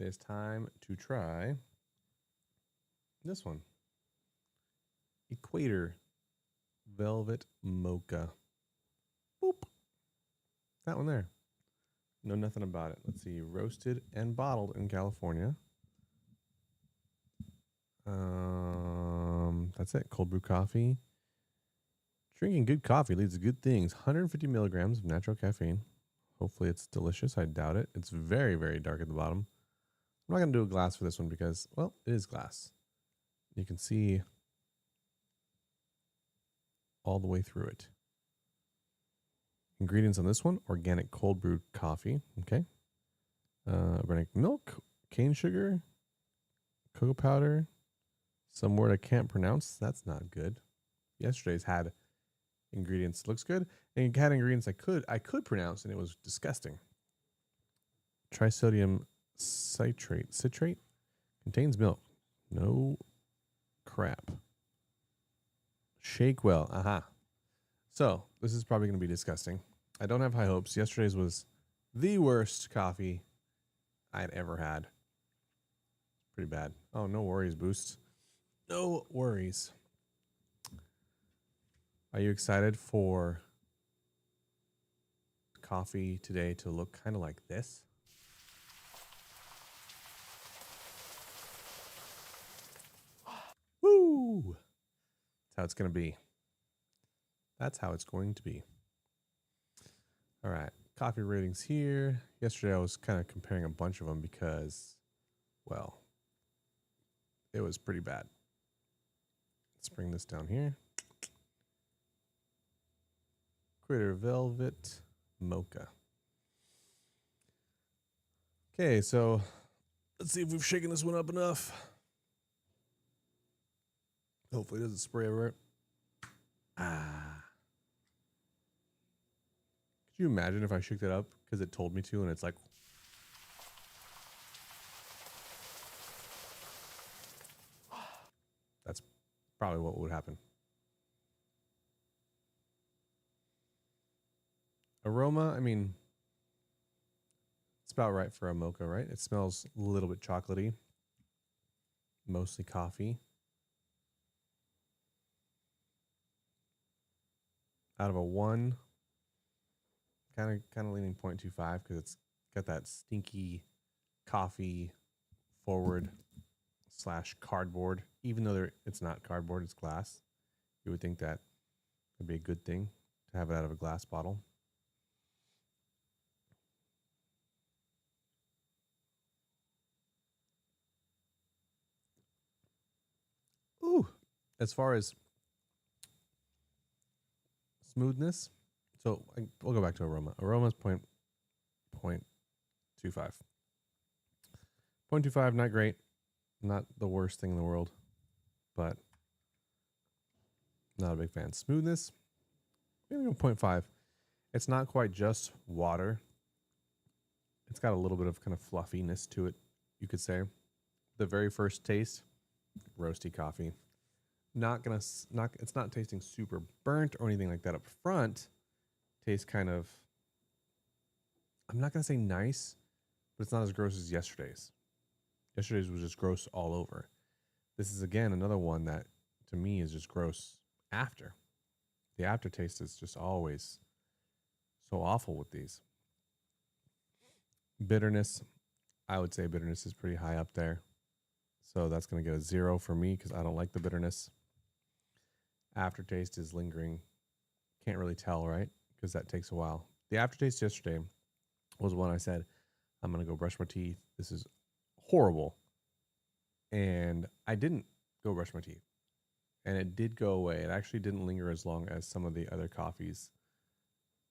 is time to try this one. Equator Velvet Mocha. Boop. That one there. Know nothing about it. Let's see. Roasted and bottled in California. That's it. Cold brew coffee. Drinking good coffee leads to good things. 150 milligrams of natural caffeine. Hopefully it's delicious. I doubt it. It's very, very dark at the bottom. I'm not going to do a glass for this one because, well, it is glass. You can see all the way through it. Ingredients on this one: organic cold brewed coffee. Okay. Organic milk, cane sugar, cocoa powder, some word I can't pronounce. That's not good. Yesterday's had ingredients. Looks good. And it had ingredients I could pronounce, and it was disgusting. Trisodium citrate contains milk. No crap. Shake well. Aha. So this is probably going to be disgusting. I don't have high hopes. Yesterday's was the worst coffee I'd ever had. Pretty bad. Oh, no worries, Boost. No worries. Are you excited for coffee today to look kind of like this? Woo! That's how it's going to be. That's how it's going to be. All right. Coffee ratings here. Yesterday I was kind of comparing a bunch of them because, well, it was pretty bad. Let's bring this down here. Equator Velvet Mocha. Okay, so let's see if we've shaken this one up enough. Hopefully it doesn't spray everywhere. Could you imagine if I shook that up because it told me to and it's like... That's probably what would happen. Aroma, I mean, it's about right for a mocha, right? It smells a little bit chocolatey. Mostly coffee. Out of a 1, kind of leaning 0.25 because it's got that stinky coffee forward / cardboard. Even though it's not cardboard, it's glass. You would think that would be a good thing to have it out of a glass bottle. Ooh, as far as smoothness, so we'll go back to aroma. Aroma is 0.25. 0.25, not great. Not the worst thing in the world, but not a big fan. Smoothness, I'm going to go 0.5. It's not quite just water. It's got a little bit of kind of fluffiness to it, you could say. The very first taste, roasty coffee. It's not tasting super burnt or anything like that up front. Tastes kind of, I'm not going to say nice, but it's not as gross as yesterday's. Yesterday's was just gross all over. This is, again, another one that, to me, is just gross after. The aftertaste is just always so awful with these. Bitterness, I would say bitterness is pretty high up there. So that's going to get a 0 for me because I don't like the bitterness. Aftertaste is lingering. Can't really tell, right? Because that takes a while. The aftertaste yesterday was when I said, I'm going to go brush my teeth. This is horrible. And I didn't go brush my teeth. And it did go away. It actually didn't linger as long as some of the other coffees,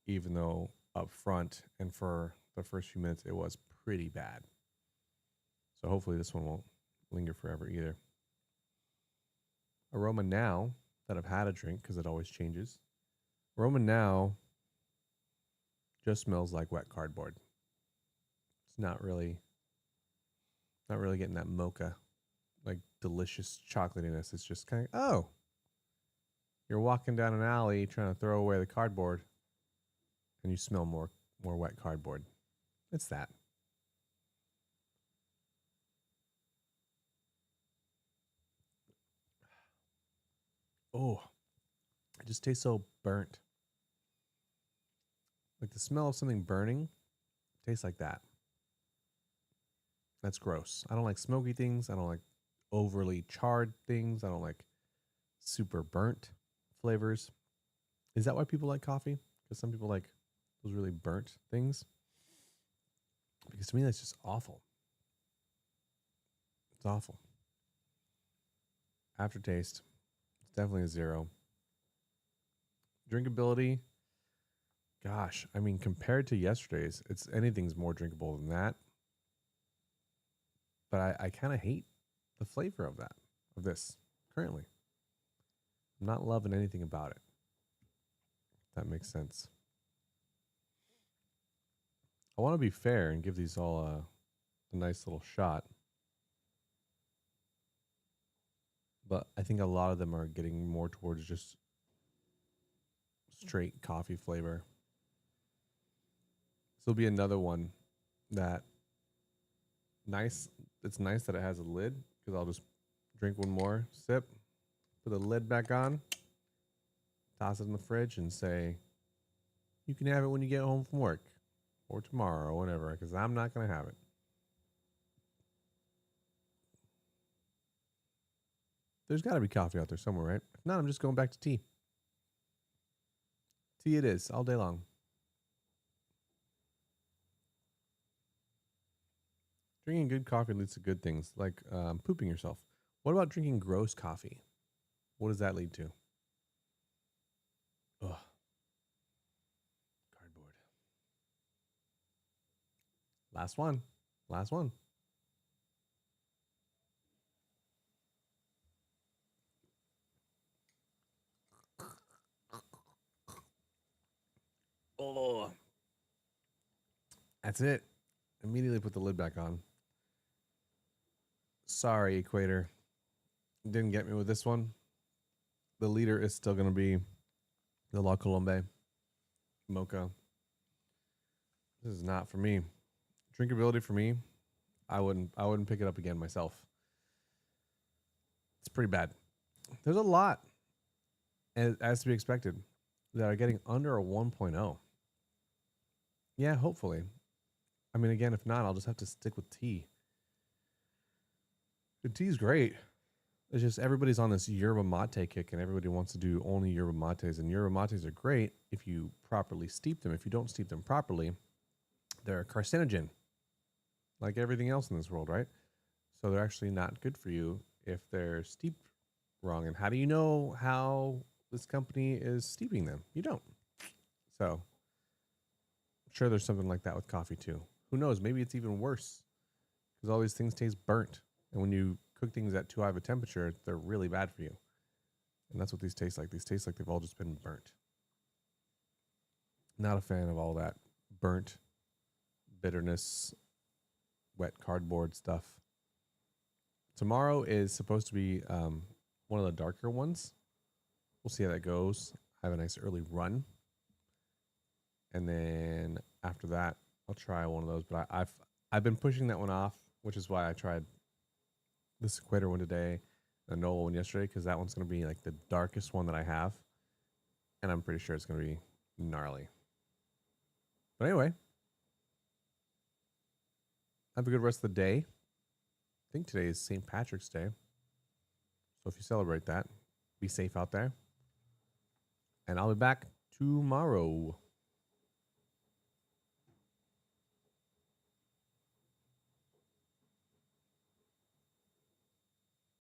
even though up front and for the first few minutes, it was pretty bad. So hopefully this one won't linger forever either. Aroma now that I've had a drink, because it always changes. Aroma now just smells like wet cardboard. It's not really getting that mocha, like delicious chocolatiness. It's just kind of, oh, you're walking down an alley trying to throw away the cardboard and you smell more wet cardboard. It's that. Oh, it just tastes so burnt. Like the smell of something burning tastes like that. That's gross. I don't like smoky things. I don't like overly charred things. I don't like super burnt flavors. Is that why people like coffee? Because some people like those really burnt things. Because to me, that's just awful. It's awful. Aftertaste, it's definitely a 0. Drinkability, gosh, I mean, compared to yesterday's, it's anything's more drinkable than that. But I kind of hate the flavor of this currently. I'm not loving anything about it. If that makes sense. I want to be fair and give these all a nice little shot. But I think a lot of them are getting more towards just straight coffee flavor. This will be another one that nice. It's nice that it has a lid because I'll just drink one more sip, put the lid back on, toss it in the fridge, and say, you can have it when you get home from work or tomorrow or whatever, because I'm not going to have it. There's got to be coffee out there somewhere, right? If not, I'm just going back to tea. Tea it is all day long. Drinking good coffee leads to good things, like pooping yourself. What about drinking gross coffee? What does that lead to? Ugh. Cardboard. Last one. Last one. Oh. That's it. Immediately put the lid back on. Sorry, Equator. Didn't get me with this one. The leader is still going to be the La Colombe Mocha. This is not for me. Drinkability for me, I wouldn't pick it up again myself. It's pretty bad. There's a lot, as to be expected, that are getting under a 1.0. Yeah, hopefully. I mean, again, if not, I'll just have to stick with tea. The tea's great. It's just everybody's on this yerba mate kick, and everybody wants to do only yerba mates. And yerba mates are great if you properly steep them. If you don't steep them properly, they're a carcinogen, like everything else in this world, right? So they're actually not good for you if they're steeped wrong. And how do you know how this company is steeping them? You don't. So I'm sure there's something like that with coffee too. Who knows? Maybe it's even worse because all these things taste burnt. And when you cook things at too high of a temperature, they're really bad for you. And that's what these taste like. These taste like they've all just been burnt. Not a fan of all that burnt bitterness, wet cardboard stuff. Tomorrow is supposed to be one of the darker ones. We'll see how that goes. I have a nice early run. And then after that, I'll try one of those. But I've been pushing that one off, which is why I tried this Equator one today, the NOLA one yesterday, because that one's going to be like the darkest one that I have. And I'm pretty sure it's going to be gnarly. But anyway, have a good rest of the day. I think today is St. Patrick's Day. So if you celebrate that, be safe out there. And I'll be back tomorrow.